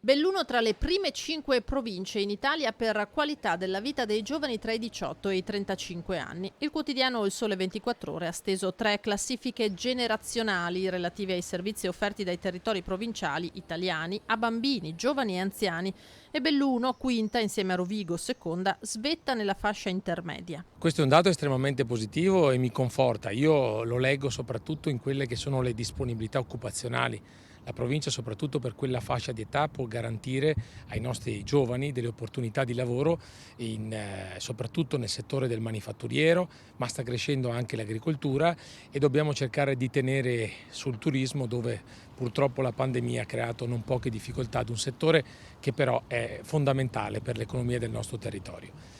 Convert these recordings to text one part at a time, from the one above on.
Belluno tra le prime 5 province in Italia per qualità della vita dei giovani tra i 18 e i 35 anni. Il quotidiano Il Sole 24 Ore ha steso 3 classifiche generazionali relative ai servizi offerti dai territori provinciali italiani a bambini, giovani e anziani. E Belluno, quinta, insieme a Rovigo, seconda, svetta nella fascia intermedia. Questo è un dato estremamente positivo e mi conforta. Io lo leggo soprattutto in quelle che sono le disponibilità occupazionali. La provincia, soprattutto per quella fascia di età, può garantire ai nostri giovani delle opportunità di lavoro, soprattutto nel settore del manifatturiero, ma sta crescendo anche l'agricoltura e dobbiamo cercare di tenere sul turismo, dove purtroppo la pandemia ha creato non poche difficoltà ad un settore che però è fondamentale per l'economia del nostro territorio.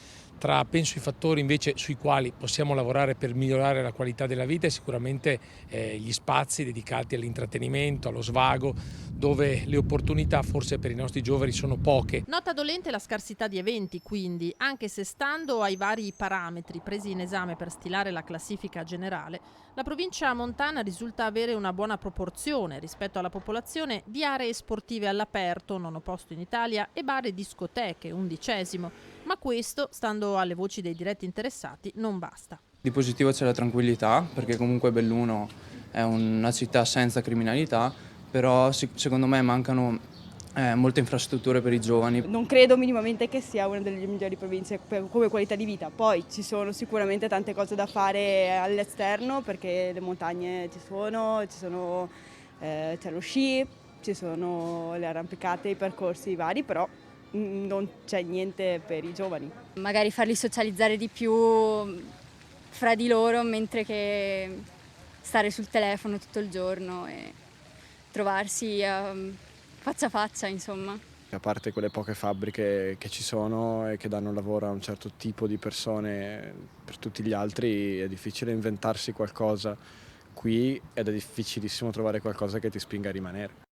Penso i fattori invece sui quali possiamo lavorare per migliorare la qualità della vita è sicuramente gli spazi dedicati all'intrattenimento, allo svago, dove le opportunità forse per i nostri giovani sono poche. Nota dolente la scarsità di eventi, quindi, anche se stando ai vari parametri presi in esame per stilare la classifica generale, la provincia montana risulta avere una buona proporzione rispetto alla popolazione di aree sportive all'aperto, nono posto in Italia, e bar e discoteche, 11°. Ma questo, stando alle voci dei diretti interessati, non basta. Di positivo c'è la tranquillità, perché comunque Belluno è una città senza criminalità, però secondo me mancano molte infrastrutture per i giovani. Non credo minimamente che sia una delle migliori province come qualità di vita. Poi ci sono sicuramente tante cose da fare all'esterno, perché le montagne c'è lo sci, ci sono le arrampicate, i percorsi vari, però non c'è niente per i giovani. Magari farli socializzare di più fra di loro, mentre che stare sul telefono tutto il giorno e trovarsi faccia a faccia, insomma. A parte quelle poche fabbriche che ci sono e che danno lavoro a un certo tipo di persone, per tutti gli altri è difficile inventarsi qualcosa qui ed è difficilissimo trovare qualcosa che ti spinga a rimanere.